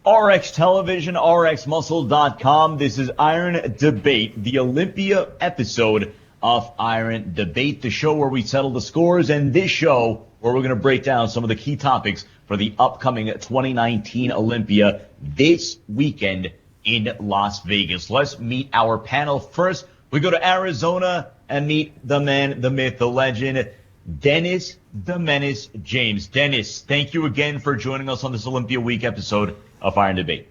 RX Television, RxMuscle.com. This is Iron Debate, the Olympia episode of Iron Debate, the show where we settle the scores, and this show where we're going to break down some of the key topics for the upcoming 2019 Olympia this weekend in Las Vegas. Let's meet our panel. First, we go to Arizona and meet the man, the myth, the legend, Dennis the Menace James. Dennis, thank you again for joining us on this Olympia Week episode of Iron Debate.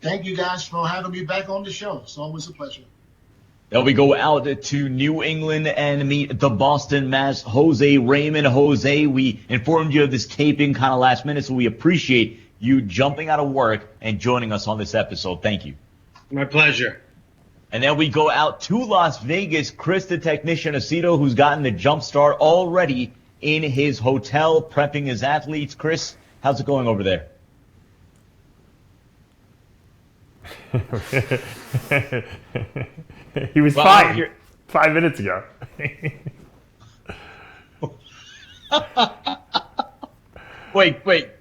Thank you guys for having me back on the show. It's always a pleasure. Then we go out to New England and meet the Boston Mass, Jose Raymond. Jose, we informed you of this taping kind of last minute, so we appreciate you jumping out of work and joining us on this episode. Thank you. My pleasure. And then we go out to Las Vegas. Chris, the technician, Aceto, who's gotten the jump start already in his hotel, prepping his athletes. Chris, how's it going over there? He was fine 5 minutes ago. Wait.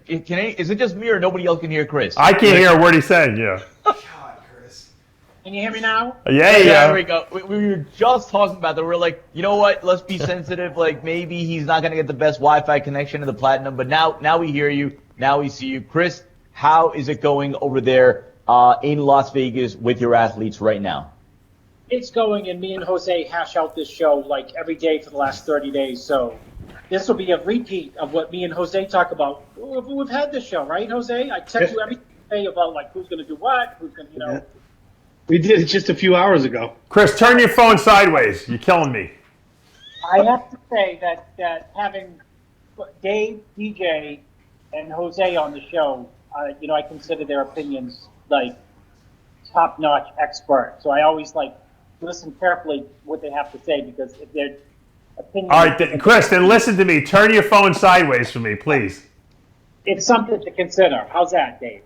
Is it just me or nobody else can hear Chris? I can't hear a word he's saying, yeah. Can you hear me now? Yeah. There we go. We were just talking about that. We're like, you know what? Let's be sensitive. Like, maybe he's not going to get the best Wi-Fi connection to the Platinum. But now we hear you. Now we see you. Chris, how is it going over there in Las Vegas with your athletes right now? It's going, and me and Jose hash out this show like every day for the last 30 days. So this will be a repeat of what me and Jose talk about. We've had this show, right, Jose? I text you every day about like who's going to do what, who's going to, Yeah. We did it just a few hours ago. Chris, turn your phone sideways. You're killing me. I have to say that having Dave, DJ, and Jose on the show, I consider their opinions like top-notch expert. So I always like listen carefully what they have to say, because if their opinion. All right, Chris, then listen to me. Turn your phone sideways for me, please. It's something to consider. How's that, Dave?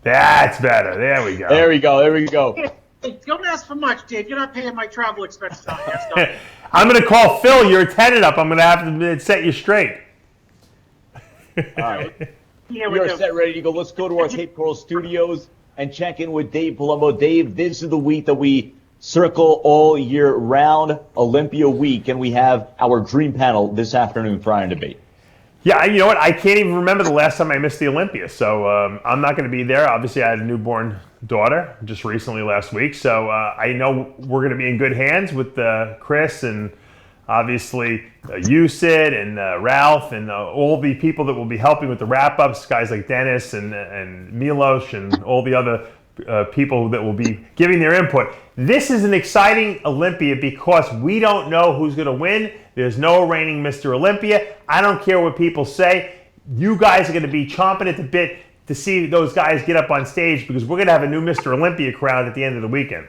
That's better. There we go. There we go. Hey, don't ask for much, Dave. You're not paying my travel expenses on that stuff. I'm going to call Phil. You're attended up. I'm going to have to set you straight. All right. We are set, ready to go. Let's go to our Cape Coral studios and check in with Dave Palumbo. Dave, this is the week that we circle all year round, Olympia week, and we have our dream panel this afternoon for Iron Debate. Yeah, you know what? I can't even remember the last time I missed the Olympia, so I'm not going to be there. Obviously, I had a newborn daughter just recently last week, so I know we're going to be in good hands with Chris and obviously Sid and Ralph and all the people that will be helping with the wrap-ups, guys like Dennis and Milos and all the other people that will be giving their input. This is an exciting Olympia because we don't know who's going to win. There's no reigning Mr. Olympia. I don't care what people say. You guys are going to be chomping at the bit to see those guys get up on stage, because we're going to have a new Mr. Olympia crowd at the end of the weekend.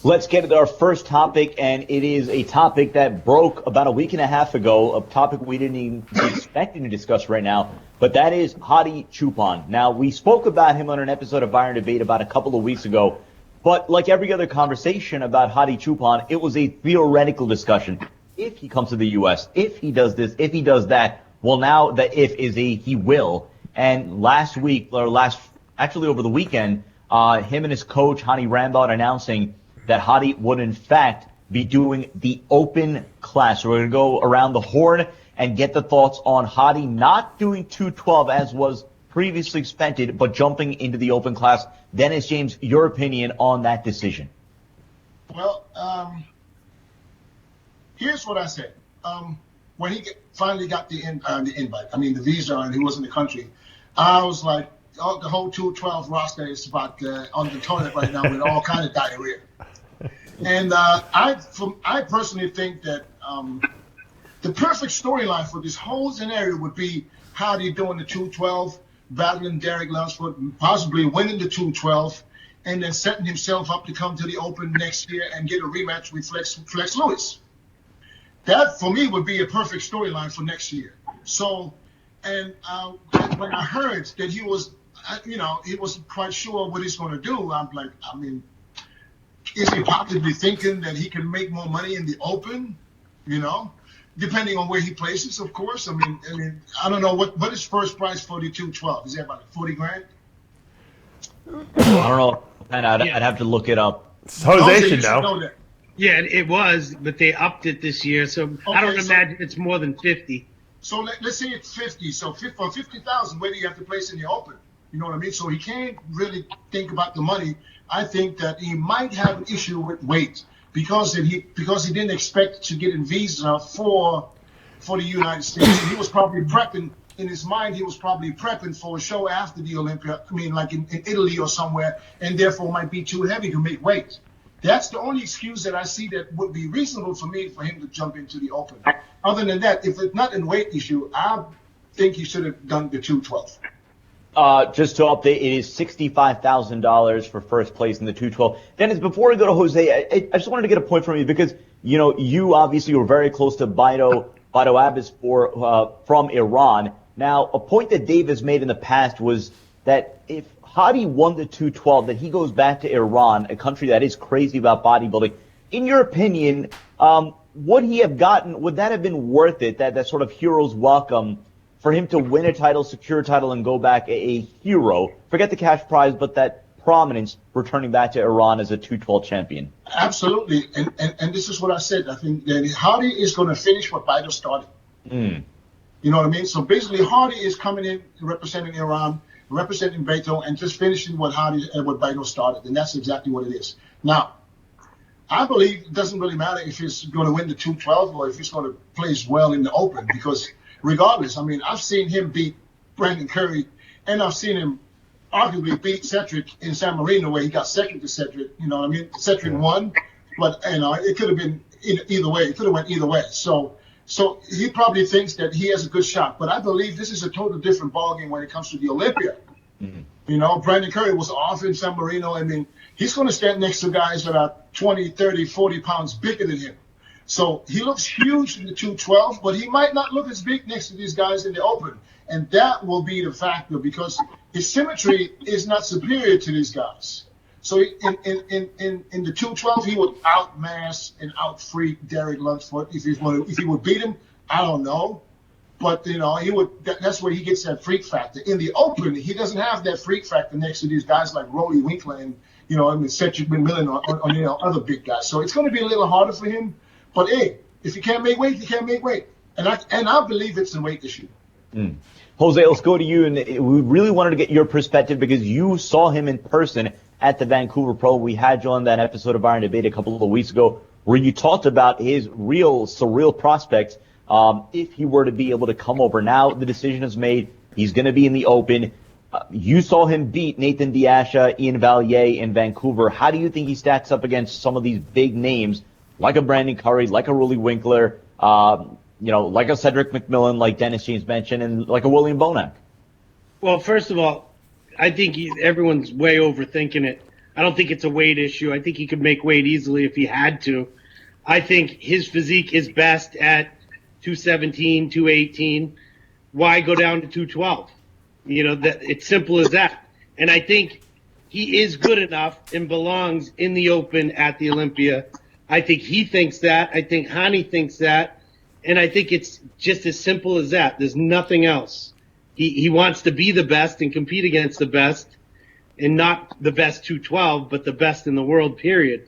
Let's get to our first topic, and it is a topic that broke about a week and a half ago, a topic we didn't even be expecting to discuss right now, but that is Hadi Choopan. Now, we spoke about him on an episode of Iron Debate about a couple of weeks ago, but like every other conversation about Hadi Choopan, it was a theoretical discussion. If he comes to the U.S., if he does this, if he does that, well, now the if is a he will. And actually over the weekend, him and his coach, Hany Rambod, announcing that Hadi would in fact be doing the open class. So we're going to go around the horn and get the thoughts on Hadi not doing 212 as was previously expected, but jumping into the open class. Dennis James, your opinion on that decision? Well, here's what I said. When he finally got the invite, the visa, and he was in the country, I was like, the whole 212 roster is about on the toilet right now with all kind of diarrhea. And I personally think that the perfect storyline for this whole scenario would be Hadi doing the 212, battling Derek Lunsford, possibly winning the 212, and then setting himself up to come to the Open next year and get a rematch with Flex Lewis. That, for me, would be a perfect storyline for next year. So, and when I heard that he was, he wasn't quite sure what he's going to do, I'm like, is he possibly thinking that he can make more money in the Open? Depending on where he places, of course. I don't know what is first prize for the 212. Is that about 40 grand? I don't know. And I'd have to look it up. Jose you should know. that. Yeah, it was, but they upped it this year, so I don't imagine it's more than 50. So let's say it's 50. So for 50,000, where do you have to place in the open? You know what I mean? So he can't really think about the money. I think that he might have an issue with weight because he didn't expect to get a visa for the United States. And he was probably prepping in his mind. He was probably prepping for a show after the Olympia. I mean, like in Italy or somewhere, and therefore might be too heavy to make weight. That's the only excuse that I see that would be reasonable for him to jump into the open. Other than that, if it's not a weight issue, I think he should have done the 212. Just to update, it is $65,000 for first place in the 212. Dennis, before we go to Jose, I just wanted to get a point from you because, you know, you obviously were very close to Baido Abbas from Iran. Now, a point that Dave has made in the past was that if Hadi won the 212, that he goes back to Iran, a country that is crazy about bodybuilding. In your opinion, would he have gotten, would that have been worth it, that sort of hero's welcome for him to win a title, secure a title, and go back a hero? Forget the cash prize, but that prominence returning back to Iran as a 212 champion. Absolutely. And this is what I said. I think that Hadi is going to finish what Baido started. You know what I mean? So basically, Hadi is coming in representing Iran, representing Beto, and just finishing what Baido started. And that's exactly what it is. Now, I believe it doesn't really matter if he's going to win the 212 or if he's going to place well in the open, because regardless, I mean, I've seen him beat Brandon Curry, and I've seen him arguably beat Cedric in San Marino, where he got second to Cedric. You know what I mean? Cedric won, but it could have been either way. It could have went either way. So he probably thinks that he has a good shot. But I believe this is a total different ballgame when it comes to the Olympia. You know, Brandon Curry was off in San Marino. I mean, he's going to stand next to guys that are 20, 30, 40 pounds bigger than him. So he looks huge in the 212, but he might not look as big next to these guys in the open. And that will be the factor because his symmetry is not superior to these guys. So in the 212, he would outmass and outfreak Derek Lunsford. If he would beat him, I don't know. But, you know, he would. That's where he gets that freak factor. In the open, he doesn't have that freak factor next to these guys like Rolly Winkler and, you know, I mean, Cedric McMillan or you know, other big guys. So it's going to be a little harder for him. But, hey, if you can't make weight, you can't make weight. And I believe it's a weight issue. Jose, let's go to you. And we really wanted to get your perspective because you saw him in person at the Vancouver Pro. We had you on that episode of Iron Debate a couple of weeks ago where you talked about his real surreal prospects if he were to be able to come over. Now the decision is made. He's going to be in the open. You saw him beat Nathan Diasha, Ian Valier in Vancouver. How do you think he stacks up against some of these big names like a Brandon Curry, like a Rolly Winkler, you know, like a Cedric McMillan, like Dennis James mentioned, and like a William Bonac? Well, first of all, I think everyone's way overthinking it. I don't think it's a weight issue. I think he could make weight easily if he had to. I think his physique is best at 217, 218. Why go down to 212? You know, that it's simple as that. And I think he is good enough and belongs in the open at the Olympia. I think he thinks that. I think Hany thinks that. And I think it's just as simple as that. There's nothing else. He wants to be the best and compete against the best, and not the best 212, but the best in the world, period.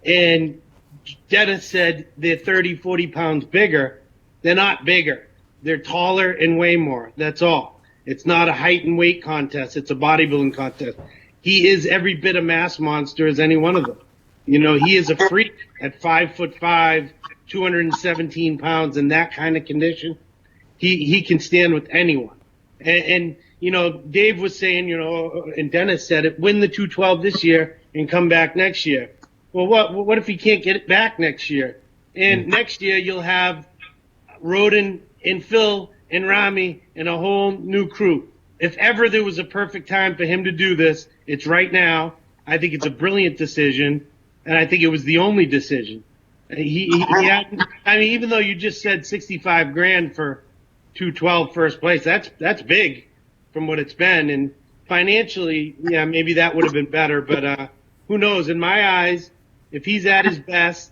And Dennis said they're 30, 40 pounds bigger. They're not bigger. They're taller and way more. That's all. It's not a height and weight contest. It's a bodybuilding contest. He is every bit a mass monster as any one of them. You know, he is a freak at 5'5", 217 pounds in that kind of condition. He can stand with anyone. And, you know, Dave was saying, you know, and Dennis said it, win the 212 this year and come back next year. Well, what if he can't get it back next year? And next year you'll have Roden and Phil and Ramy and a whole new crew. If ever there was a perfect time for him to do this, it's right now. I think it's a brilliant decision, and I think it was the only decision. He had, I mean, even though you just said $65,000 for 212 first place, that's big from what it's been. And financially, yeah, maybe that would have been better, but who knows? In my eyes, if he's at his best,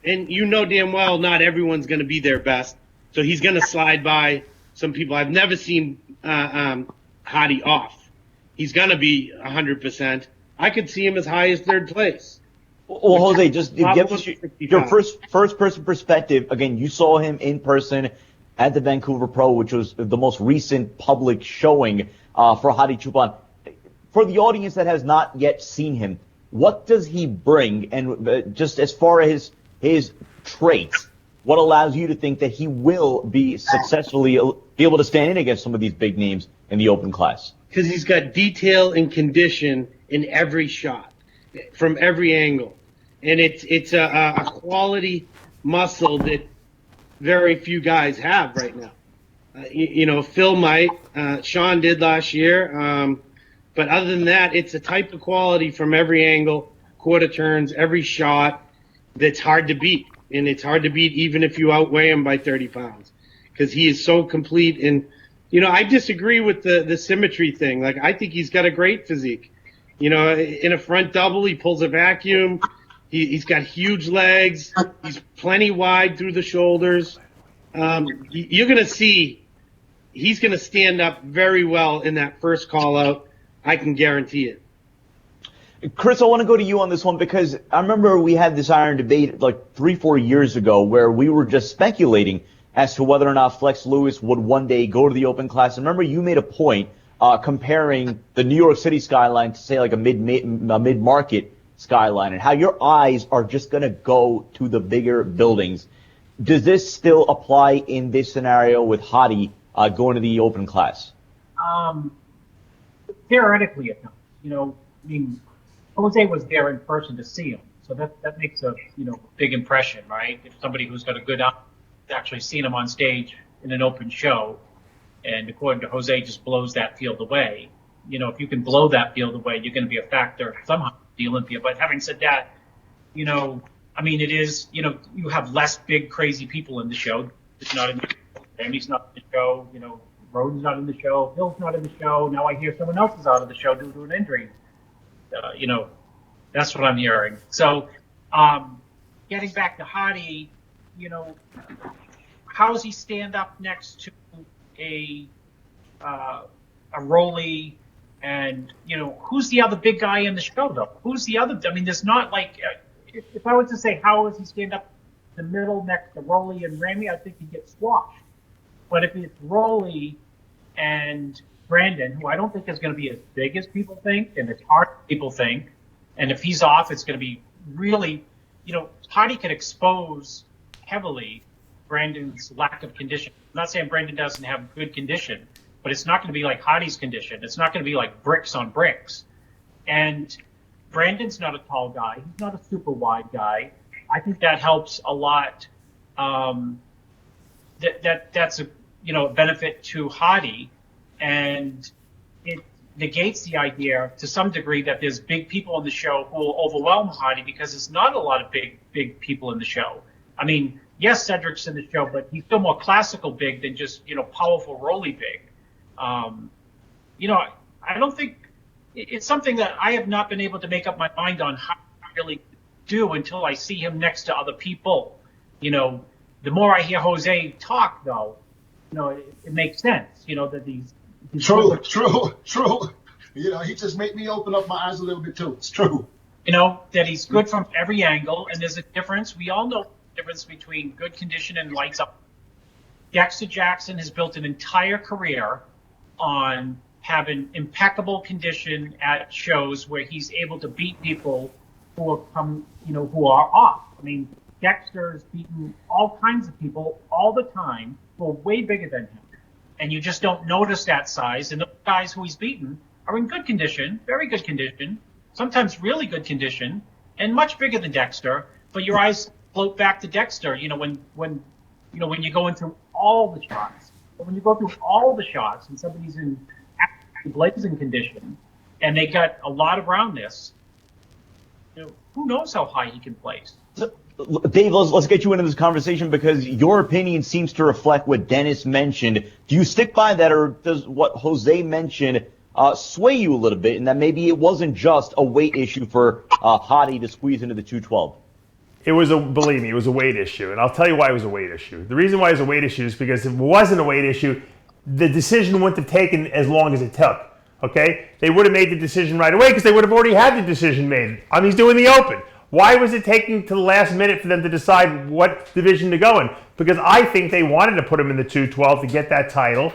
and you know damn well not everyone's going to be their best, so he's going to slide by some people. I've never seen Hadi off. he's going to be 100%. I could see him as high as third place. Well, Jose, just give us your 65. first person perspective. Again, you saw him in person at the Vancouver Pro, which was the most recent public showing for Hadi Choopan. For the audience that has not yet seen him, what does he bring? And just as far as his traits, what allows you to think that he will be successfully be able to stand in against some of these big names in the open class? Because he's got detail and condition in every shot, from every angle. And it's a quality muscle that very few guys have right now. Phil might, Sean did last year. But other than that, it's a type of quality from every angle, quarter turns, every shot that's hard to beat. And it's hard to beat even if you outweigh him by 30 pounds because he is so complete. And, I disagree with the symmetry thing. Like, I think he's got a great physique. In a front double, he pulls a vacuum. He's got huge legs. He's plenty wide through the shoulders. You're going to see he's going to stand up very well in that first call out. I can guarantee it. Chris, I want to go to you on this one because I remember we had this iron debate like 3-4 years ago where we were just speculating as to whether or not Flex Lewis would one day go to the open class. And remember, you made a point comparing the New York City skyline to, say, like a mid-market skyline and how your eyes are just going to go to the bigger buildings. Does this still apply in this scenario with Hadi going to the open class? Theoretically, it does. Jose was there in person to see him, so that makes a big impression, right? If somebody who's got a good actually seen him on stage in an open show, and according to Jose, just blows that field away. If you can blow that field away, you're going to be a factor somehow at the Olympia. But having said that, it is, you have less big crazy people in the show. It's not in the show. Ramy's not in the show. Roden's not in the show. Hill's not in the show. Now I hear someone else is out of the show due to an injury. That's what I'm hearing. So, getting back to Hadi, how does he stand up next to a Rolly? And who's the other big guy in the show though? Who's the other? There's not like if I was to say how does he stand up in the middle next to Rolly and Ramy, I think he'd get squashed. But if it's Rolly and Brandon, who I don't think is going to be as big as people think, and as hard as people think, and if he's off, it's going to be really, Hadi could expose heavily Brandon's lack of condition. I'm not saying Brandon doesn't have good condition, but it's not going to be like Hadi's condition. It's not going to be like bricks on bricks. And Brandon's not a tall guy. He's not a super wide guy. I think that helps a lot. That's a benefit to Hadi, and it negates the idea to some degree that there's big people on the show who will overwhelm Hadi because there's not a lot of big people in the show. Yes, Cedric's in the show, but he's still more classical big than just powerful roly big. I don't think it's something that I have not been able to make up my mind on how to really do until I see him next to other people. The more I hear Jose talk, though, it makes sense. That he's True. He just made me open up my eyes a little bit too. It's true. That he's good from every angle, and there's a difference. We all know the difference between good condition and lights up. Dexter Jackson has built an entire career on having impeccable condition at shows where he's able to beat people who are off. Dexter's beaten all kinds of people all the time who are way bigger than him. And you just don't notice that size. And those guys who he's beaten are in good condition, very good condition, sometimes really good condition, and much bigger than Dexter. But your eyes float back to Dexter, when you're going through all the shots. But when you go through all the shots and somebody's in blazing condition and they got a lot of roundness, who knows how high he can place. Dave, let's get you into this conversation because your opinion seems to reflect what Dennis mentioned. Do you stick by that, or does what Jose mentioned sway you a little bit, and that maybe it wasn't just a weight issue for Hadi to squeeze into the 212? Believe me, it was a weight issue, and I'll tell you why it was a weight issue. The reason why it was a weight issue is because if it wasn't a weight issue, the decision wouldn't have taken as long as it took. okay, they would have made the decision right away because they would have already had the decision made. He's doing the Open. Why was it taking to the last minute for them to decide what division to go in? Because I think they wanted to put him in the 212 to get that title,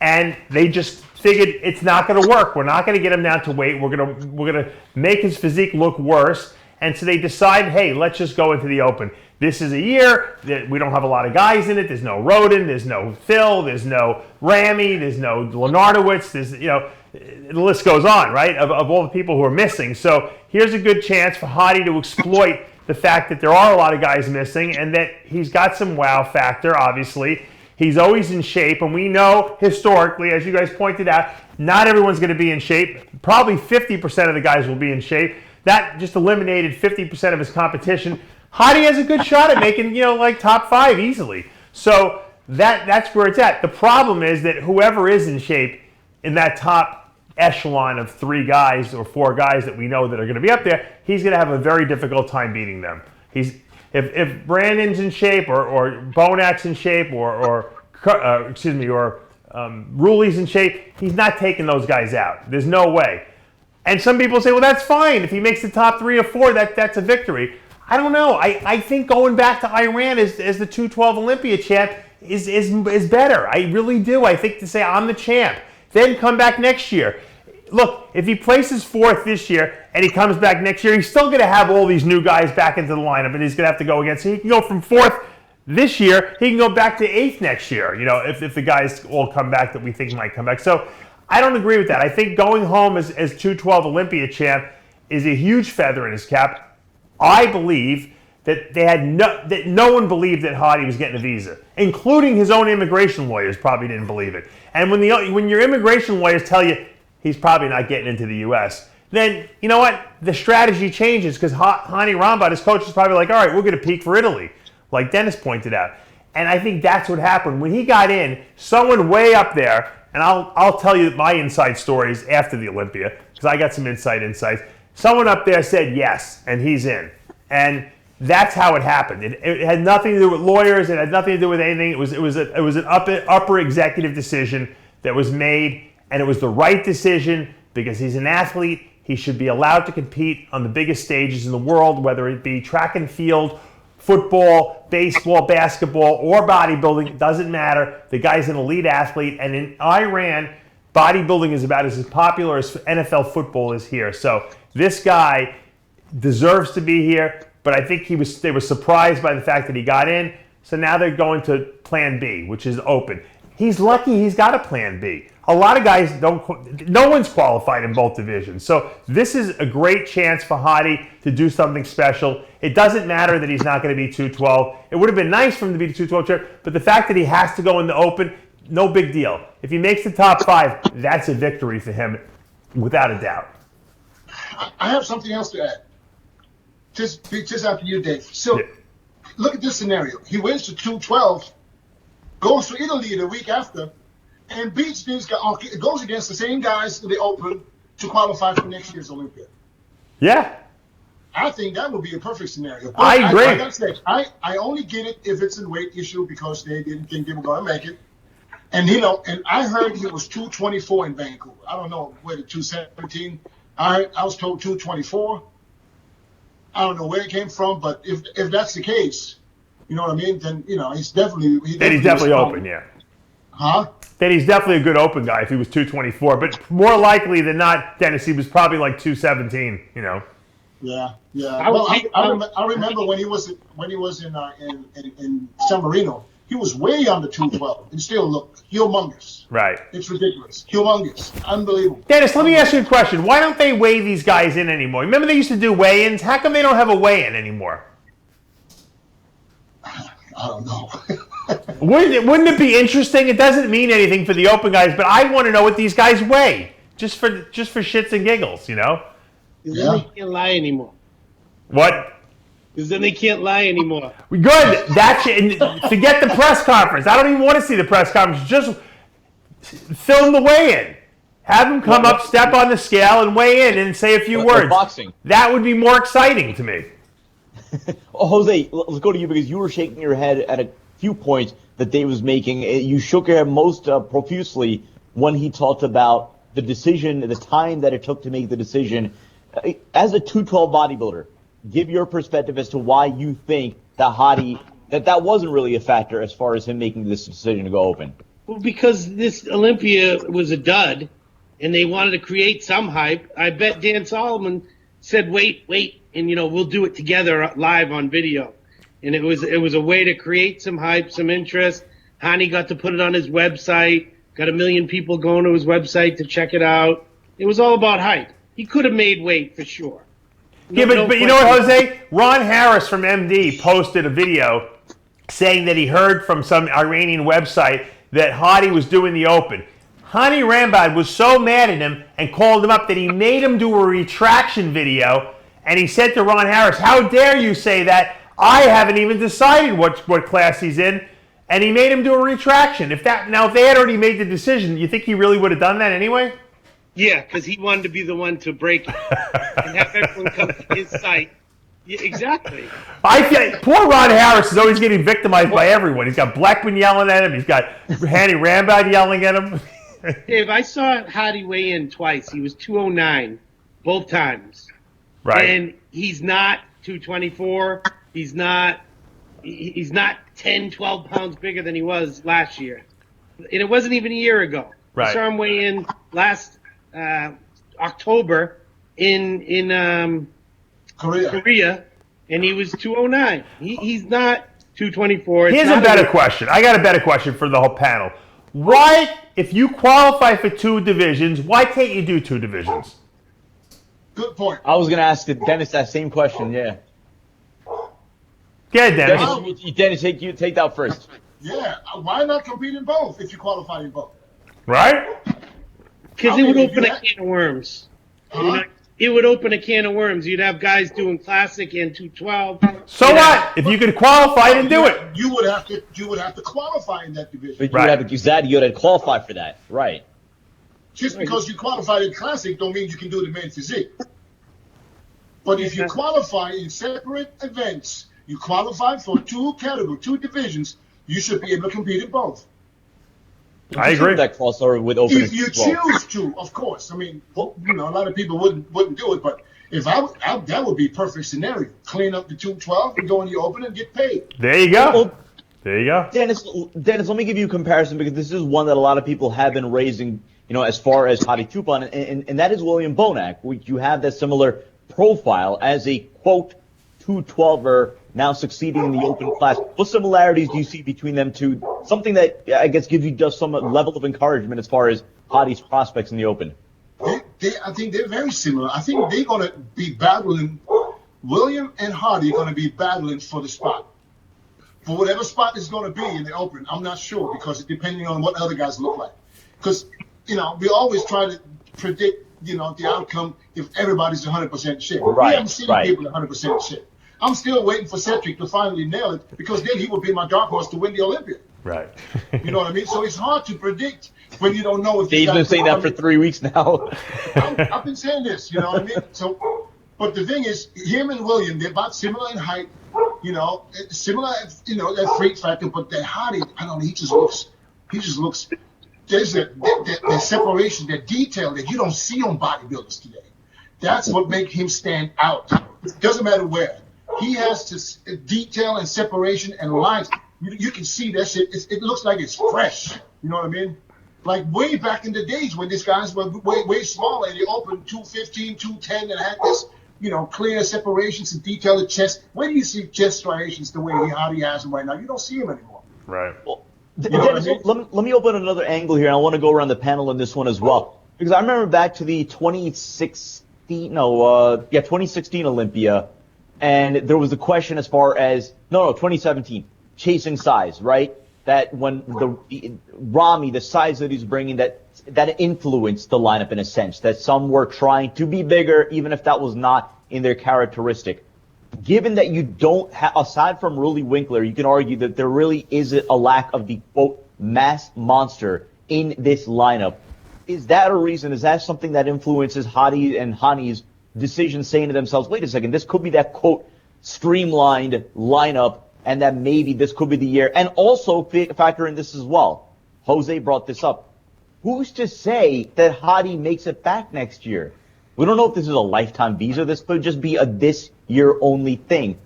and they just figured it's not going to work. We're not going to get him down to weight. We're gonna make his physique look worse, and so they decided, hey, let's just go into the Open. This is a year that we don't have a lot of guys in it. There's no Roden, there's no Phil, there's no Ramy, there's no Lenardowitz, the list goes on, right, of all the people who are missing. So here's a good chance for Hadi to exploit the fact that there are a lot of guys missing and that he's got some wow factor, obviously. He's always in shape, and we know historically, as you guys pointed out, not everyone's going to be in shape. Probably 50% of the guys will be in shape. That just eliminated 50% of his competition. Hadi has a good shot at making, like top 5 easily. So that's where it's at. The problem is that whoever is in shape in that top echelon of 3 guys or 4 guys that we know that are going to be up there, he's going to have a very difficult time beating them. If Brandon's in shape or Bonak's in shape or Ruli's in shape, he's not taking those guys out. There's no way. And some people say, well, that's fine. If he makes the top 3 or 4, that's a victory. I don't know. I think going back to Iran as the 212 Olympia champ is better. I really do. I think to say I'm the champ, then come back next year. Look, if he places 4th this year and he comes back next year, he's still going to have all these new guys back into the lineup, and he's going to have to go against. So he can go from 4th this year. He can go back to 8th next year. If the guys all come back that we think might come back. So I don't agree with that. I think going home as 212 Olympia champ is a huge feather in his cap. I believe that that no one believed that Hadi was getting a visa, including his own immigration lawyers probably didn't believe it. And when your immigration lawyers tell you he's probably not getting into the U.S., then you know what? The strategy changes because Hany Rambod, his coach, is probably like, all right, we're going to peak for Italy, like Dennis pointed out. And I think that's what happened. When he got in, someone way up there, and I'll tell you my inside stories after the Olympia because I got some insights. Someone up there said yes, and he's in. And that's how it happened. It had nothing to do with lawyers. It had nothing to do with anything. It was an upper executive decision that was made, and it was the right decision because he's an athlete. He should be allowed to compete on the biggest stages in the world, whether it be track and field, football, baseball, basketball, or bodybuilding. It doesn't matter. The guy's an elite athlete, and in Iran, bodybuilding is about as popular as NFL football is here. So this guy deserves to be here, but I think they were surprised by the fact that he got in. So now they're going to plan B, which is Open. He's lucky he's got a plan B. A lot of guys no one's qualified in both divisions. So this is a great chance for Hadi to do something special. It doesn't matter that he's not going to be 212. It would have been nice for him to be the 212 chair, but the fact that he has to go in the Open, no big deal. If he makes the top 5, that's a victory for him, without a doubt. I have something else to add. Just after you, Dave. So, Look at this scenario. He wins the 212, goes to Italy the week after, and beats these guys. Goes against the same guys in the Open to qualify for next year's Olympia. Yeah. I think that would be a perfect scenario. But I agree. Like I said, I only get it if it's a weight issue because they didn't think they were going to make it. And, and I heard he was 224 in Vancouver. I don't know where the 217. I was told 224. I don't know where it came from, but if that's the case, you know what I mean, then, he's definitely... He's definitely open, yeah. Huh? Then he's definitely a good Open guy if he was 224. But more likely than not, Dennis, he was probably like 217, Yeah. Well, I remember when he was in San Marino, he was way under 212 and still looked humongous. Right. It's ridiculous. Humongous. Unbelievable. Dennis, let me ask you a question. Why don't they weigh these guys in anymore? Remember they used to do weigh-ins? How come they don't have a weigh-in anymore? I don't know. Wouldn't it be interesting? It doesn't mean anything for the Open guys, but I want to know what these guys weigh. Just for shits and giggles, Then they can't lie anymore. What? Because then they can't lie anymore. Good. Forget the press conference. I don't even want to see the press conference. Just film the weigh-in. Have them come up, step on the scale, and weigh in and say a few words. Boxing. That would be more exciting to me. Jose, let's go to you because you were shaking your head at a few points that Dave was making. You shook your head most profusely when he talked about the decision, the time that it took to make the decision. As a 212 bodybuilder, give your perspective as to why you think that Hadi, that wasn't really a factor as far as him making this decision to go open. Well, because this Olympia was a dud, and they wanted to create some hype. I bet Dan Solomon said, wait, and, we'll do it together live on video. And it was a way to create some hype, some interest. Hany got to put it on his website, got 1 million people going to his website to check it out. It was all about hype. He could have made weight for sure. But you know what, Jose? Ron Harris from MD posted a video saying that he heard from some Iranian website that Hadi was doing the open. Hany Rambod was so mad at him and called him up that he made him do a retraction video, and he said to Ron Harris, "How dare you say that? I haven't even decided what class he's in." And he made him do a retraction. If they had already made the decision, you think he really would have done that anyway? Yeah, because he wanted to be the one to break it and have everyone come to his site. Yeah, exactly. I feel poor Ron Harris is always getting victimized by everyone. He's got Blackman yelling at him. He's got Hany Rambod yelling at him. Dave, I saw Hadi weigh in twice. He was 209 both times. Right. And he's not 224. He's not 10, 12 pounds bigger than he was last year. And it wasn't even a year ago. Right. I saw him weigh in last October in Korea, and he was 209. He's not 224. Here's a better question. I got a better question for the whole panel. Why, if you qualify for 2 divisions, why can't you do 2 divisions? Good point. I was going to ask Dennis that same question, yeah. Yeah, Dennis. Dennis, take that first. Yeah, why not compete in both if you qualify in both? Right? Because it would open a can of worms. Huh? It would open a can of worms. You'd have guys doing classic and 212. So what? If you could qualify, then do it. You would have to qualify in that division. But you had to qualify for that, right? Just because you qualified in classic don't mean you can do the main physique. But if you qualify in separate events, you qualify for 2 categories, 2 divisions, you should be able to compete in both. I agree. That crossover with opening. If you choose to, of course. I mean, a lot of people wouldn't do it, but if that would be a perfect scenario. Clean up the 212 and go in the open and get paid. There you go. There you go. Dennis, let me give you a comparison because this is one that a lot of people have been raising, as far as Hadi Choopan, and that is William Bonac. You have that similar profile as a, quote, 212er now succeeding in the open class. What similarities do you see between them two? Something that I guess gives you just some level of encouragement as far as Hadi's prospects in the open. I think they're very similar. I think they're going to be battling. William and Hadi are going to be battling for the spot. For whatever spot is going to be in the open, I'm not sure because it's depending on what other guys look like. Because, we always try to predict, the outcome if everybody's 100% shape. Right, we haven't seen people 100% shape. I'm still waiting for Cedric to finally nail it because then he would be my dark horse to win the Olympia. Right. You know what I mean? So it's hard to predict when you don't know if Dave's been saying that for 3 weeks now. I've been saying this, you know what I mean? So, but the thing is, him and William, they're about similar in height, similar, that freak factor. But that Hadi, I don't know, he just looks. There's that separation, that detail that you don't see on bodybuilders today. That's what makes him stand out. It doesn't matter where. He has this detail and separation and lines. You can see that shit. It looks like it's fresh. You know what I mean? Like way back in the days when these guys were way smaller and they opened 215, 210 and had this, clear separations and detailed chest. Where do you see chest striations the way Hadi has them right now? You don't see them anymore. Right. Well, Dennis, let me open another angle here, and I want to go around the panel on this one as well. Because I remember back to the 2016 Olympia, and there was a question as far as 2017, chasing size, right? That when the Ramy, the size that he's bringing, that influenced the lineup in a sense. That some were trying to be bigger, even if that was not in their characteristic. Given that you don't have, aside from Rudy Winkler, you can argue that there really is a lack of the, quote, mass monster in this lineup. Is that a reason? Is that something that influences Hadi and Hany's decision, saying to themselves, wait a second, this could be that, quote, streamlined lineup, and that maybe this could be the year? And also factor in this as well. Jose brought this up. who's to say that Hadi makes it back next year? We don't know if this is a lifetime visa. This could just be a this year only thing.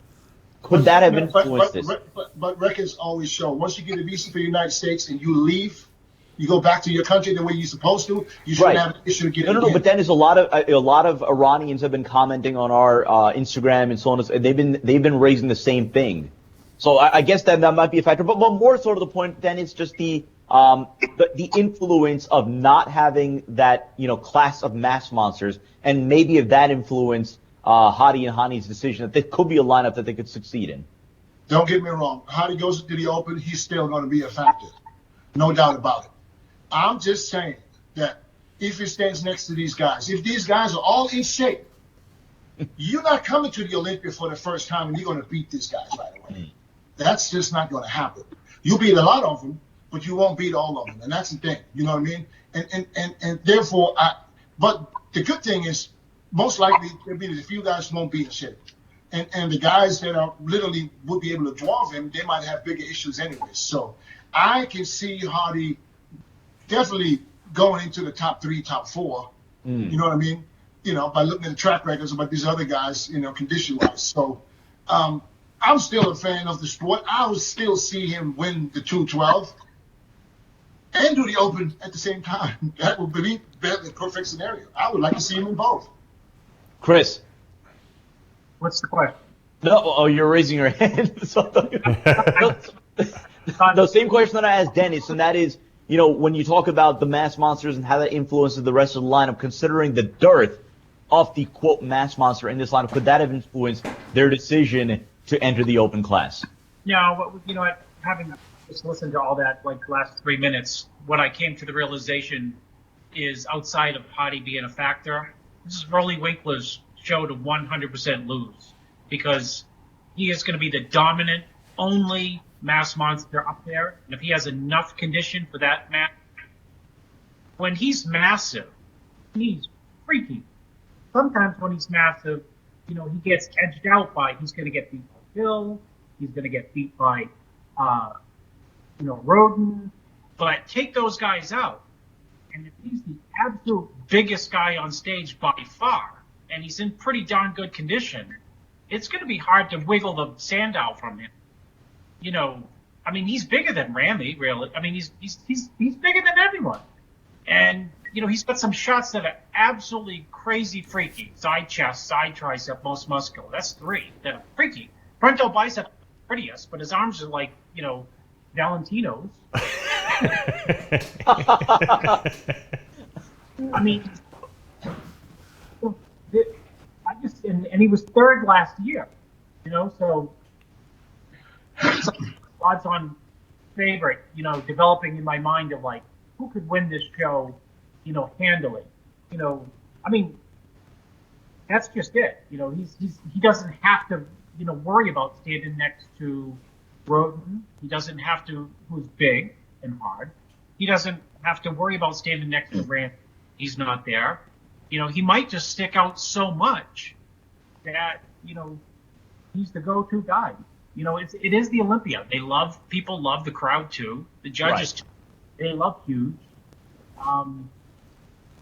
Could that have influenced this? But records always show once you get a visa for the United States and you leave, you go back to your country the way you're supposed to. You shouldn't have an issue getting No. But then there's a lot of Iranians have been commenting on our Instagram and so on. And they've been raising the same thing. So I guess that might be a factor. But more sort of the point then is just the influence of not having that class of mass monsters, and maybe if that influenced Hadi and Hany's decision that there could be a lineup that they could succeed in. Don't get me wrong. Hadi goes to the Open, he's still going to be a factor. No doubt about it. I'm just saying that if he stands next to these guys, if these guys are all in shape, you're not coming to the Olympia for the first time and you're going to beat these guys right away. That's just not going to happen. You'll beat a lot of them, but you won't beat all of them. And that's the thing. You know what I mean? And therefore, but the good thing is, most likely, there'll be a few guys who won't be in shape. And the guys that are literally would be able to dwarf him, they might have bigger issues anyways. So I can see Hadi definitely going into the top 3, top 4. You know what I mean? By looking at the track records about these other guys, condition-wise. So I'm still a fan of the sport. I would still see him win the 212 and do the Open at the same time. That would be the perfect scenario. I would like to see him in both. Chris. What's the question? No, you're raising your hand. The same question that I asked Dennis, and that is, when you talk about the mass monsters and how that influences the rest of the lineup, considering the dearth of the quote mass monster in this lineup, could that have influenced their decision to enter the Open class? No, what, having just listened to all that, like the last 3 minutes, what I came to the realization is outside of Hadi being a factor, this is Rolly Winkler's show to 100% lose, because he is going to be the dominant, only mass monster up there. And if he has enough condition for that match, when he's massive, he's freaky. Sometimes when he's massive, he gets edged out by, he's going to get beat by Bill, he's going to get beat by, Roden. But take those guys out, and if he's the absolute biggest guy on stage by far, and he's in pretty darn good condition, it's going to be hard to wiggle the sand out from him. He's bigger than Ramy, really. He's bigger than everyone. And, he's got some shots that are absolutely crazy freaky. Side chest, side tricep, most muscular. That's 3 that are freaky. Frontal bicep, prettiest, but his arms are like, Valentino's. And he was 3rd last year, so odds on favorite, developing in my mind of like, who could win this show, handily, that's just it. He doesn't have to, worry about standing next to Roden. He doesn't have to, who's big and hard. He doesn't have to worry about standing next to Rand. He's not there. He might just stick out so much that, he's the go-to guy. It is the Olympia. People love the crowd too. The judges, they love huge.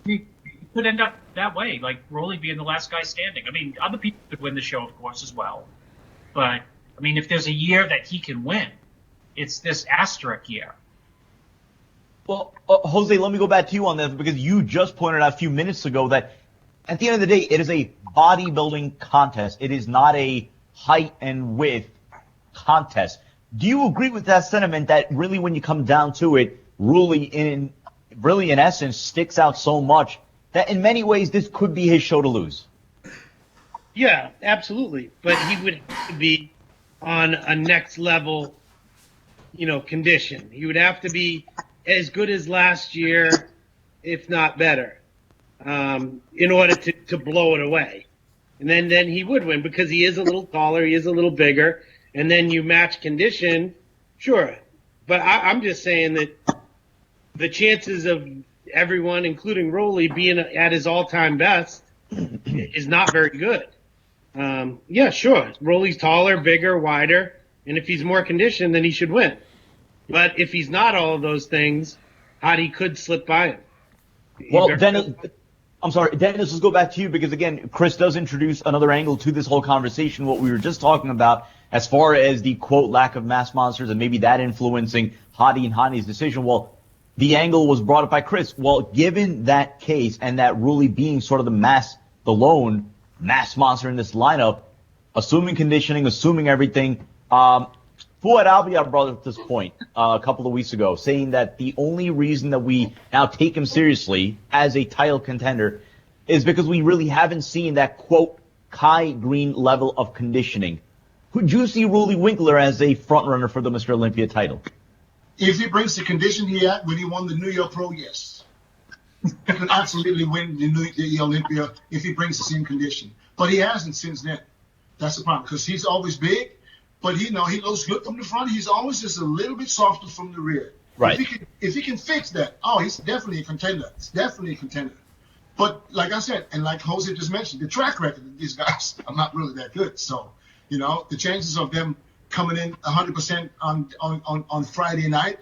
It could end up that way, like Rolly being the last guy standing. Other people could win the show, of course, as well. But, if there's a year that he can win, it's this asterisk year. Well, Jose, let me go back to you on this, because you just pointed out a few minutes ago that at the end of the day, it is a bodybuilding contest. It is not a height and width contest. Do you agree with that sentiment that really when you come down to it, really in essence sticks out so much that in many ways this could be his show to lose? Yeah, absolutely. But he would have to be on a next level, condition. He would have to be as good as last year, if not better, in order to blow it away. And then he would win, because he is a little taller, he is a little bigger, and then you match condition, sure. But I'm just saying that the chances of everyone, including Rolly, being at his all-time best is not very good. Yeah, sure. Rolly's taller, bigger, wider, and if he's more conditioned, then he should win. But if he's not all of those things, Hadi could slip by him. Well, Dennis, I'm sorry, Dennis, let's go back to you because, again, Chris does introduce another angle to this whole conversation, what we were just talking about as far as the, quote, lack of mass monsters and maybe that influencing Hadi and Hany's decision. Well, the angle was brought up by Chris. Well, given that case and that really being sort of the lone mass monster in this lineup, assuming conditioning, assuming everything, Fouad Abiad brought up this point a couple of weeks ago, saying that the only reason that we now take him seriously as a title contender is because we really haven't seen that, quote, Kai Green level of conditioning. Could you see Rully Winkler as a frontrunner for the Mr. Olympia title? If he brings the condition he had when he won the New York Pro, yes. He can absolutely win the Olympia if he brings the same condition. But he hasn't since then. That's the problem, because he's always big, but he looks good from the front. He's always just a little bit softer from the rear. Right. If he can fix that, he's definitely a contender. It's definitely a contender. But like I said, and like Jose just mentioned, the track record of these guys are not really that good. So, the chances of them coming in 100% on Friday night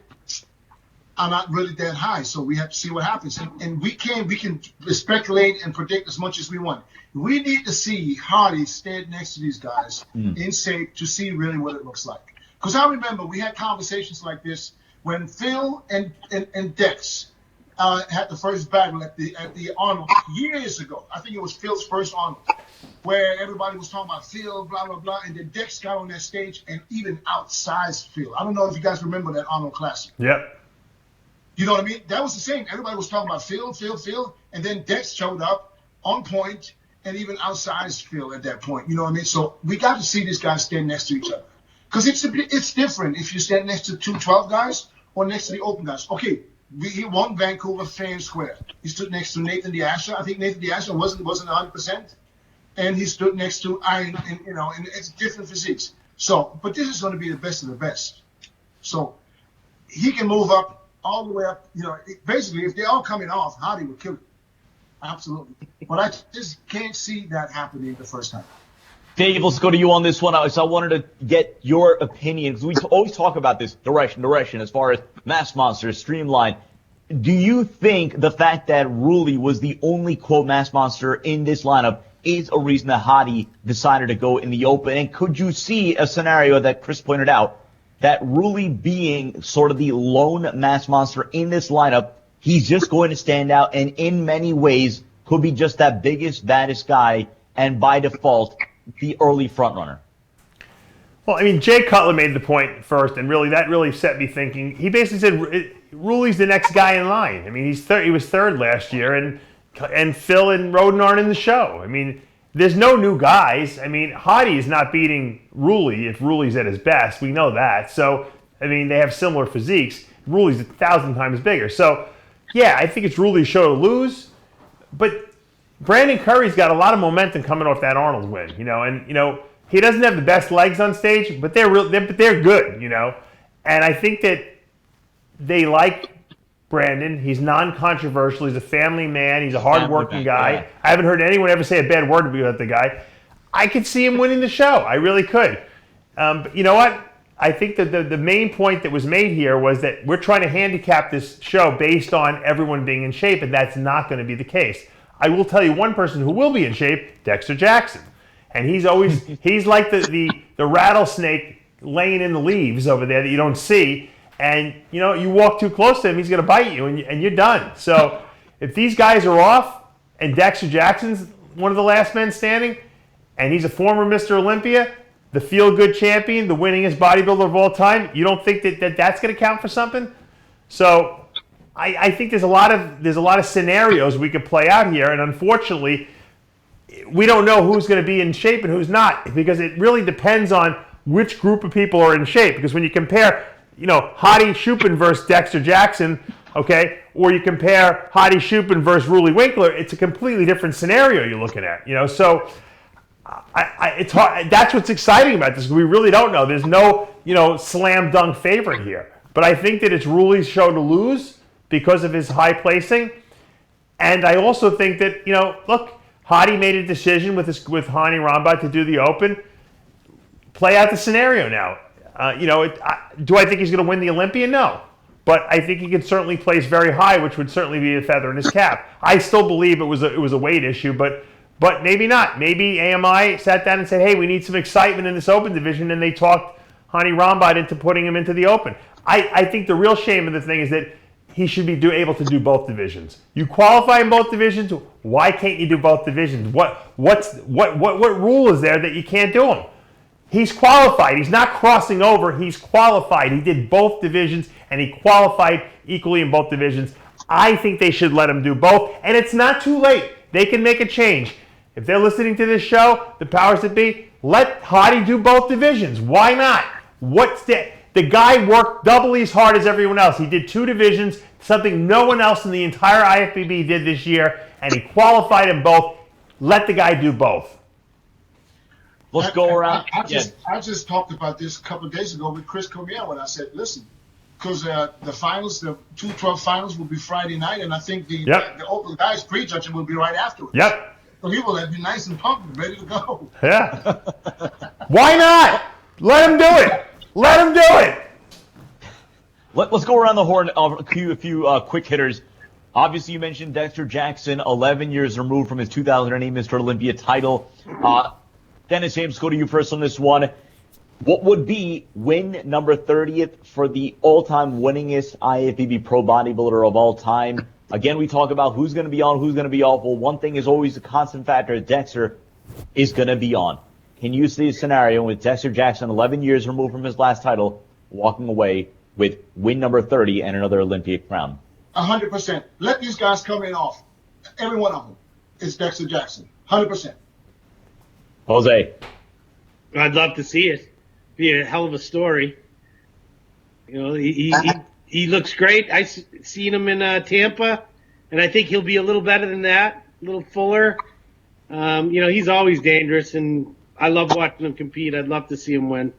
are not really that high. So we have to see what happens. And we can speculate and predict as much as we want. We need to see Hadi stand next to these guys in shape to see really what it looks like. Because I remember we had conversations like this when Phil and Dex had the first battle at the Arnold years ago. I think it was Phil's first Arnold, where everybody was talking about Phil, blah, blah, blah, and then Dex got on that stage and even outsized Phil. I don't know if you guys remember that Arnold Classic. Yep. You know what I mean? That was the same. Everybody was talking about Phil, and then Dex showed up on point and even outsized Phil at that point. You know what I mean? So we got to see these guys stand next to each other. Because it's different if you stand next to 212 guys or next to the open guys. Okay, he won Vancouver fair and square. He stood next to Nathan DeAsha. I think Nathan DeAsha wasn't 100%. And he stood next to Iron, and it's different physiques. So, but this is going to be the best of the best. So he can move up all the way up. Basically, if they're all coming off, Hadi would kill him. Absolutely. But I just can't see that happening the first time. Dave, let's go to you on this one. So I wanted to get your opinion, because we always talk about this direction as far as mass monsters, streamline. Do you think the fact that Rully was the only, quote, mass monster in this lineup is a reason that Hadi decided to go in the open? And could you see a scenario that Chris pointed out, that Rully being sort of the lone mass monster in this lineup, he's just going to stand out and in many ways could be just that biggest, baddest guy, and by default, the early frontrunner? Well, I mean, Jay Cutler made the point first, and that really set me thinking. He basically said Rully's the next guy in line. I mean, he was third last year, and Phil and Roden aren't in the show. I mean, there's no new guys. I mean, Hadi is not beating Rully if Rully's at his best. We know that. So, I mean, they have similar physiques. Rully's 1,000 times bigger. So, yeah, I think it's Rully's show to lose. But Brandon Curry's got a lot of momentum coming off that Arnold win, and he doesn't have the best legs on stage, but they're good, And I think that they like Brandon. He's non-controversial. He's a family man. He's a hard-working guy. Yeah. I haven't heard anyone ever say a bad word about the guy. I could see him winning the show. I really could. But you know what? I think that the main point that was made here was that we're trying to handicap this show based on everyone being in shape, and that's not going to be the case. I will tell you one person who will be in shape, Dexter Jackson. And he's like the rattlesnake laying in the leaves over there that you don't see. And, you walk too close to him, he's going to bite you, and you're done. So if these guys are off, and Dexter Jackson's one of the last men standing, and he's a former Mr. Olympia, the feel-good champion, the winningest bodybuilder of all time, you don't think that's going to count for something? So I think there's a lot of scenarios we could play out here, and unfortunately, we don't know who's going to be in shape and who's not, because it really depends on which group of people are in shape. Because when you compare, Hadi Choopan versus Dexter Jackson, okay, or you compare Hadi Choopan versus Rully Winkler, it's a completely different scenario you're looking at. So it's hard. That's what's exciting about this. We really don't know. There's no, slam dunk favorite here. But I think that it's Rully's show to lose because of his high placing, and I also think that look, Hadi made a decision with Hany Rambod to do the Open. Play out the scenario now. Do I think he's going to win the Olympia? No. but I think he could certainly place very high, which would certainly be a feather in his cap. I still believe it was a weight issue, but maybe not. Maybe AMI sat down and said, hey, we need some excitement in this open division, and they talked Hany Rambod into putting him into the open. I think the real shame of the thing is that he should be able to do both divisions. You qualify in both divisions. Why can't you do both divisions? What rule is there that you can't do them? He's qualified. He's not crossing over. He's qualified. He did both divisions, and he qualified equally in both divisions. I think they should let him do both, and it's not too late. They can make a change. If they're listening to this show, the powers that be, let Hadi do both divisions. Why not? The guy worked doubly as hard as everyone else. He did 2 divisions, something no one else in the entire IFBB did this year, and he qualified in both. Let the guy do both. Let's go around. I just talked about this a couple of days ago with Chris Cormier when I said, listen, because the finals, the 212 finals will be Friday night, and I think the open guys prejudging will be right afterwards. Yep. So he will be nice and pumped, ready to go. Yeah. Why not? Let him do it. Let him do it. Let's go around the horn of a few quick hitters. Obviously, you mentioned Dexter Jackson, 11 years removed from his 2008 Mr. Olympia title. Dennis James, go to you first on this one. What would be win number 30th for the all-time winningest IFBB pro bodybuilder of all time? Again, we talk about who's going to be on, who's going to be off. Well, one thing is always a constant factor. Dexter is going to be on. Can you see a scenario with Dexter Jackson, 11 years removed from his last title, walking away with win number 30 and another Olympic crown? 100%. Let these guys come in off. Every one of them is Dexter Jackson. 100%. Jose. I'd love to see it. Be a hell of a story. You know, he looks great. I seen him in Tampa, and I think he'll be a little better than that, a little fuller. You know, he's always dangerous, and I love watching him compete. I'd love to see him win.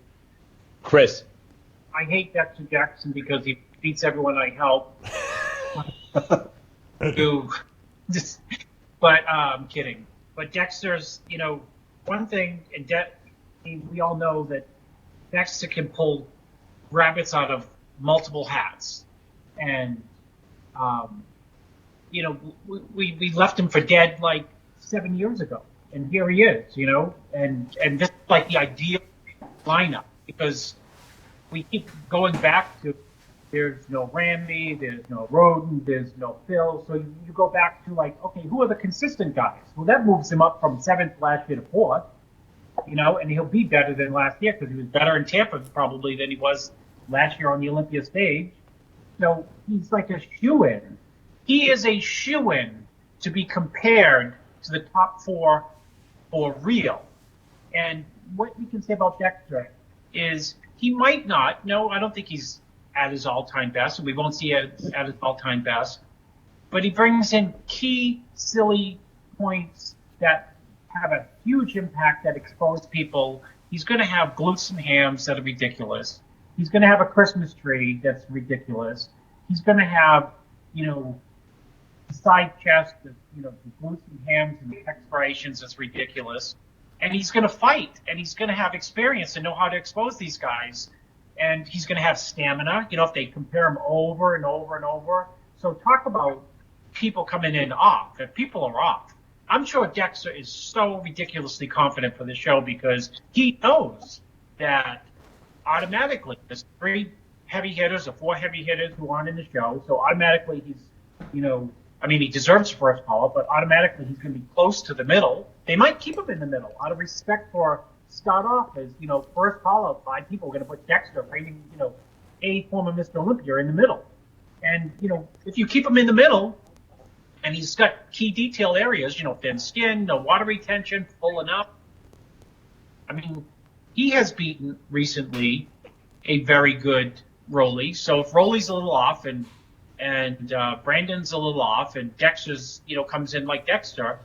Chris. I hate Dexter Jackson because he beats everyone I help. But I'm kidding. But Dexter's, you know, one thing, and we all know that Dexter can pull rabbits out of multiple hats. And, you know, we left him for dead like 7 years ago. And here he is, you know, and this is like the ideal lineup because we keep going back to there's no Ramy, there's no Roden, there's no Phil. So you go back to like, okay, who are the consistent guys? Well, that moves him up from 7th last year to 4th, you know, and he'll be better than last year because he was better in Tampa probably than he was last year on the Olympia stage. So he's like a shoo-in. He is a shoo-in to be compared to the top 4 for real. And what we can say about Dexter is he might not, no, I don't think he's at his all-time best, and we won't see it at his all-time best, but he brings in key, silly points that have a huge impact that expose people. He's going to have glutes and hams that are ridiculous. He's going to have a Christmas tree that's ridiculous. He's going to have, you know, side chest, you know, the glutes and hams and the expirations that's ridiculous. And he's going to fight, and he's going to have experience and know how to expose these guys. And he's going to have stamina, you know, if they compare him over and over and over. So talk about people coming in off. If people are off, I'm sure Dexter is so ridiculously confident for the show because he knows that automatically there's 3 heavy hitters or 4 heavy hitters who aren't in the show. So automatically he's, you know, I mean, he deserves first call, but automatically he's going to be close to the middle. They might keep him in the middle out of respect for start off as, you know, first call out 5 people are going to put Dexter, reigning, you know, a former Mr. Olympia in the middle. And, you know, if you keep him in the middle and he's got key detail areas, you know, thin skin, no water retention, full enough. I mean, he has beaten recently a very good Rolly. So if Rolly's a little off and Brandon's a little off and Dexter's, you know, comes in like Dexter,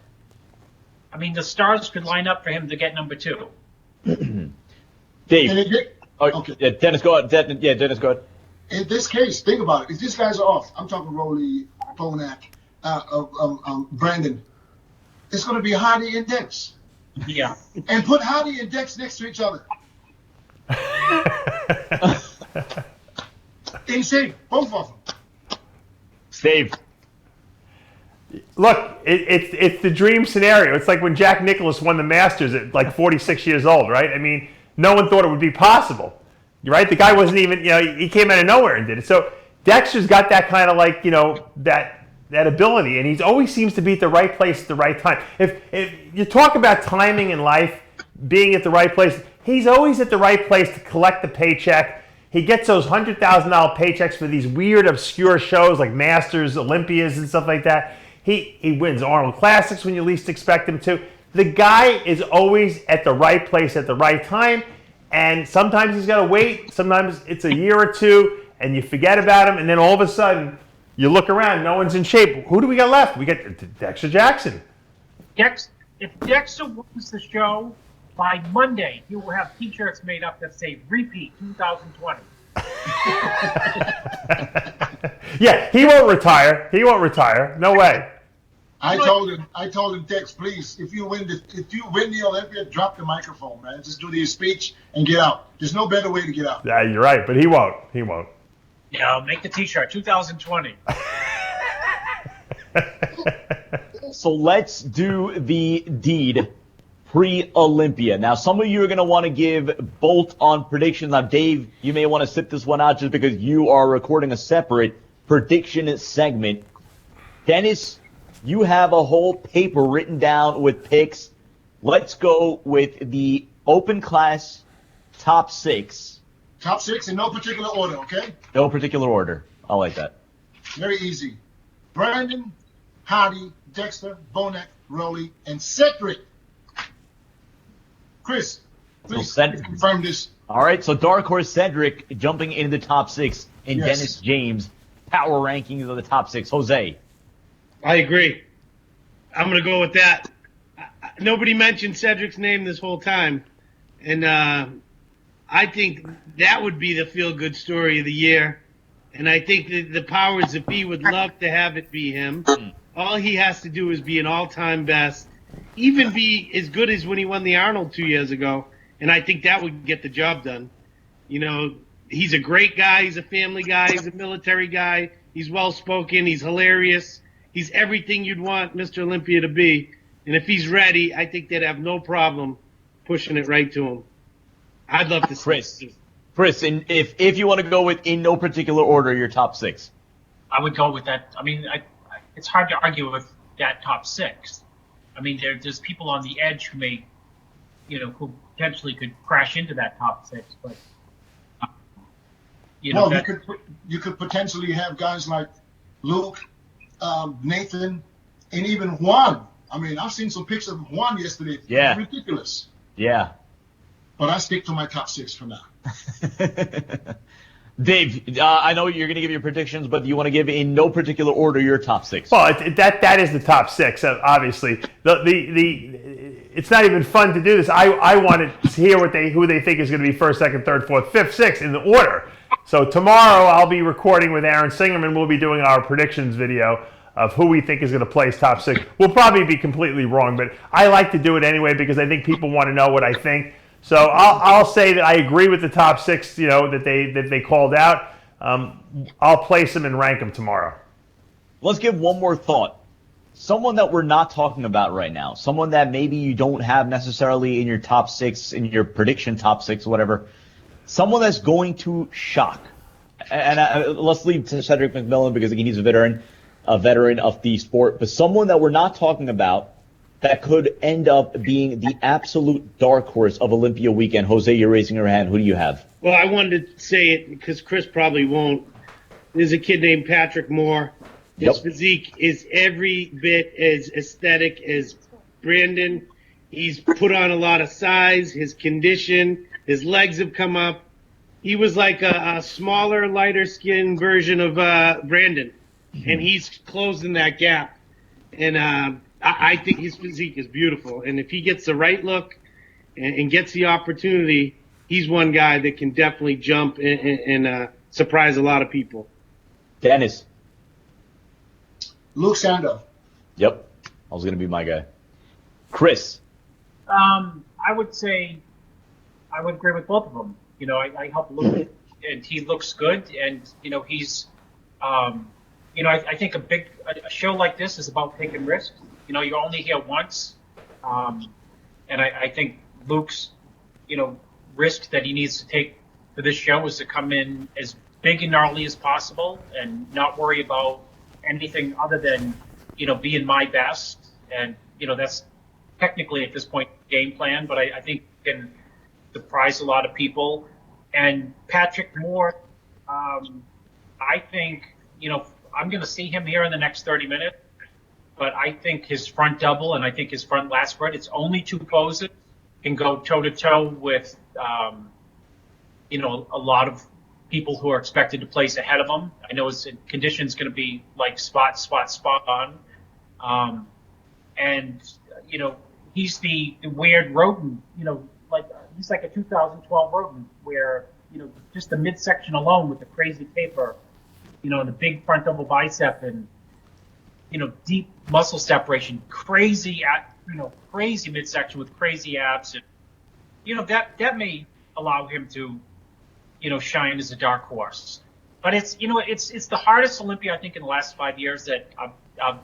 I mean, the stars could line up for him to get number 2. Dave. Okay. Dennis, go ahead. Dennis, go ahead. In this case, think about it. If these guys are off, I'm talking Rolly, Bonac, Brandon, it's going to be Hadi and Dex. Yeah. And put Hadi and Dex next to each other. In shape, both of them. Steve. Look, it's the dream scenario. It's like when Jack Nicklaus won the Masters at like 46 years old, right? I mean, no one thought it would be possible, right? The guy wasn't even, he came out of nowhere and did it. So Dexter's got that kind of like, that ability, and he always seems to be at the right place at the right time. If you talk about timing in life, being at the right place, he's always at the right place to collect the paycheck. He gets those $100,000 paychecks for these weird, obscure shows like Masters, Olympias, and stuff like that. He wins Arnold Classics when you least expect him to. The guy is always at the right place at the right time, and sometimes he's got to wait. Sometimes it's a year or two, and you forget about him, and then all of a sudden, you look around, no one's in shape. Who do we got left? We got Dexter Jackson. If Dexter wins the show, by Monday, he will have T-shirts made up that say "Repeat 2020." Yeah, he won't retire. He won't retire. No way. I told him, Dex, please, if you win the Olympia, drop the microphone, man. Just do the speech and get out. There's no better way to get out. Yeah, you're right, but he won't. He won't. Yeah, make the T-shirt 2020. So let's do the deed pre-Olympia. Now, some of you are going to want to give bolt-on predictions. Now, Dave, you may want to sit this one out just because you are recording a separate prediction segment. Dennis, you have a whole paper written down with picks. Let's go with the open class top six. Top six in no particular order, okay? No particular order. I like that. Very easy. Brandon, Hadi, Dexter, Bonek, Rolly, and Cedric. Chris, please confirm this. All right, so Dark Horse Cedric jumping into the top six, and Yes. Dennis James, power rankings of the top six. Jose. I agree. I'm going to go with that. Nobody mentioned Cedric's name this whole time. And I think that would be the feel-good story of the year. And I think that the powers that be would love to have it be him. All he has to do is be an all-time best, even be as good as when he won the Arnold 2 years ago. And I think that would get the job done. He's a great guy. He's a family guy. He's a military guy. He's well-spoken. He's hilarious. He's everything you'd want Mr. Olympia to be. And if he's ready, I think they'd have no problem pushing it right to him. I'd love to see Chris, and if you want to go with in no particular order, your top six. I would go with that. I mean, it's hard to argue with that top six. I mean, there's people on the edge who may, who potentially could crash into that top six. But you could potentially have guys like Luke, Nathan, and even Juan. I mean, I've seen some pictures of Juan yesterday. Yeah. Ridiculous. Yeah. But I stick to my top six for now. Dave, I know you're going to give your predictions, but you want to give in no particular order your top six. Well, that is the top six, obviously. It's not even fun to do this. I wanted to hear who they think is going to be first, second, third, fourth, fifth, sixth in the order. So tomorrow I'll be recording with Aaron Singerman. We'll be doing our predictions video of who we think is going to place top six. We'll probably be completely wrong, but I like to do it anyway because I think people want to know what I think. So I'll say that I agree with the top six, that they called out. I'll place them and rank them tomorrow. Let's give one more thought. Someone that we're not talking about right now, someone that maybe you don't have necessarily in your top six, in your prediction top six, whatever. Someone that's going to shock. And let's leave to Cedric McMillan because again, he's a veteran of the sport. But someone that we're not talking about that could end up being the absolute dark horse of Olympia weekend. Jose, you're raising your hand. Who do you have? Well, I wanted to say it because Chris probably won't. There's a kid named Patrick Moore. His physique is every bit as aesthetic as Brandon. He's put on a lot of size. His condition, his legs have come up. He was like a smaller, lighter skinned version of Brandon, and he's closing that gap. And I think his physique is beautiful. And if he gets the right look and gets the opportunity, he's one guy that can definitely jump and surprise a lot of people. Dennis. Luke Sando. Yep. I was going to be my guy. Chris. I would say I would agree with both of them. I helped Luke and he looks good. And he's, I think a show like this is about taking risks. You're only here once, and I think Luke's, risk that he needs to take for this show is to come in as big and gnarly as possible and not worry about anything other than, being my best. And, that's technically at this point game plan, but I think he can surprise a lot of people. And Patrick Moore, I think, I'm going to see him here in the next 30 minutes, but I think his front double and I think his front lat spread, it's only 2 poses, can go toe-to-toe with, a lot of people who are expected to place ahead of him. I know his condition's going to be like spot on. And, he's the weird rodent, he's like a 2012 rodent where, just the midsection alone with the crazy taper, the big front double bicep and, deep muscle separation, crazy midsection with crazy abs. And, that may allow him to, shine as a dark horse. But it's the hardest Olympia, I think, in the last 5 years that I've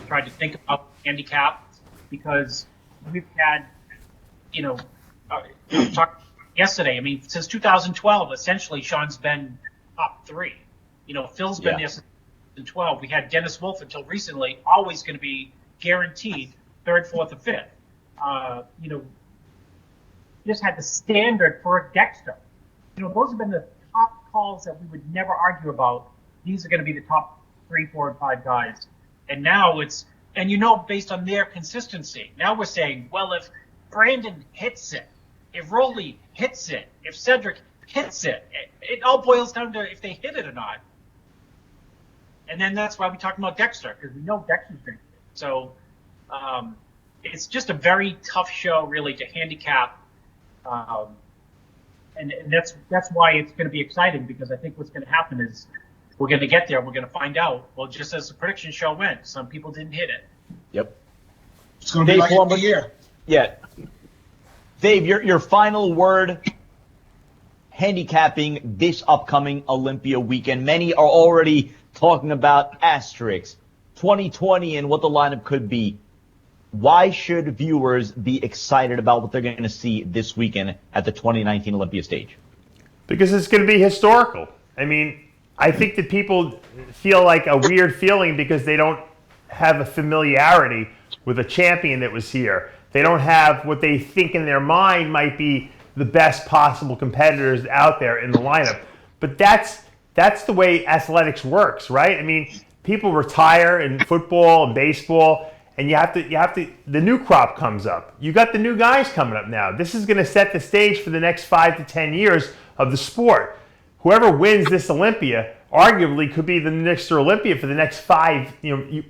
tried to think about handicap, because we've had, talked yesterday. I mean, since 2012, essentially, Sean's been top 3. Phil's been there since 2012. We had Dennis Wolf until recently, always going to be guaranteed 3rd, 4th, or 5th. Just had the standard for Dexter. Those have been the top calls that we would never argue about. These are going to be the top 3, 4, and 5 guys. And now based on their consistency, now we're saying, well, if Brandon hits it, if Rolly hits it, if Cedric hits it, it all boils down to if they hit it or not. And then that's why we talk about Dexter, because we know Dexter's going to hit it. So it's just a very tough show, really, to handicap. And that's why it's going to be exciting, because I think what's going to happen is we're going to get there. We're going to find out. Well, just as the prediction show went, some people didn't hit it. Yep. It's going to be like a year. Yeah. Dave, your final word handicapping this upcoming Olympia weekend. Many are already talking about asterisks, 2020 and what the lineup could be. Why should viewers be excited about what they're going to see this weekend at the 2019 Olympia stage? Because it's going to be historical. I mean, I think that people feel like a weird feeling because they don't have a familiarity with a champion that was here. They don't have what they think in their mind might be the best possible competitors out there in the lineup. But that's the way athletics works, right? I mean, people retire in football and baseball, and you have to, the new crop comes up. You got the new guys coming up now. This is going to set the stage for the next 5 to 10 years of the sport. Whoever wins this Olympia arguably could be the next Olympia for the next 5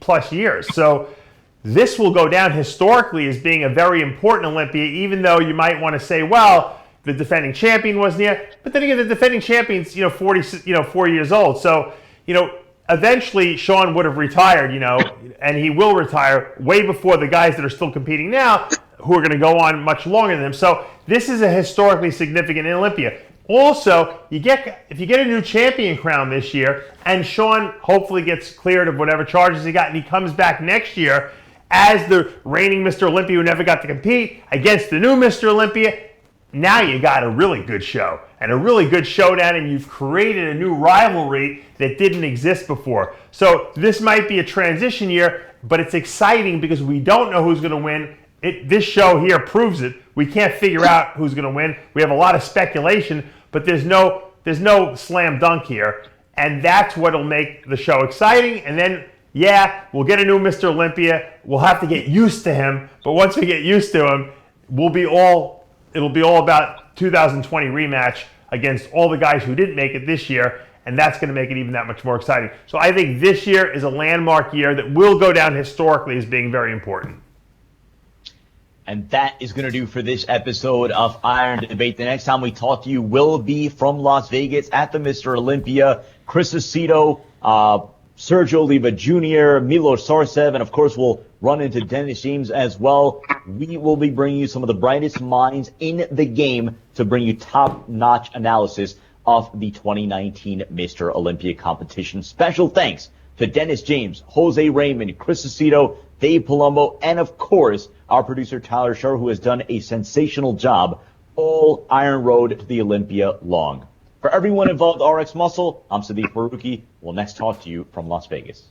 plus years. So this will go down historically as being a very important Olympia, even though you might want to say, well, the defending champion wasn't here. But then again, the defending champion's 4 years old. So eventually Sean would have retired, and he will retire way before the guys that are still competing now, who are going to go on much longer than him. So this is a historically significant Olympia. Also, if you get a new champion crown this year, and Sean hopefully gets cleared of whatever charges he got, and he comes back next year as the reigning Mr. Olympia who never got to compete against the new Mr. Olympia, now you got a really good show and a really good showdown, and you've created a new rivalry that didn't exist before. So this might be a transition year, but it's exciting because we don't know who's going to win. This show here proves it. We can't figure out who's going to win. We have a lot of speculation, but there's no slam dunk here, and that's what'll make the show exciting. And then, we'll get a new Mr. Olympia. We'll have to get used to him, but once we get used to him, it'll be all about 2020 rematch against all the guys who didn't make it this year, and that's going to make it even that much more exciting. So I think this year is a landmark year that will go down historically as being very important. And that is going to do for this episode of Iron Debate. The next time we talk to you will be from Las Vegas at the Mr. Olympia. Chris Aceto, Sergio Oliva Jr., Milos Sarcev, and of course we'll run into Dennis James as well. We will be bringing you some of the brightest minds in the game to bring you top-notch analysis of the 2019 Mr. Olympia competition. Special thanks to Dennis James, Jose Raymond, Chris Aceto, Dave Palumbo, and of course, our producer Tyler Shore, who has done a sensational job all Iron Road to the Olympia long. For everyone involved, RxMuscle, I'm Siddique Farooqi. We'll next talk to you from Las Vegas.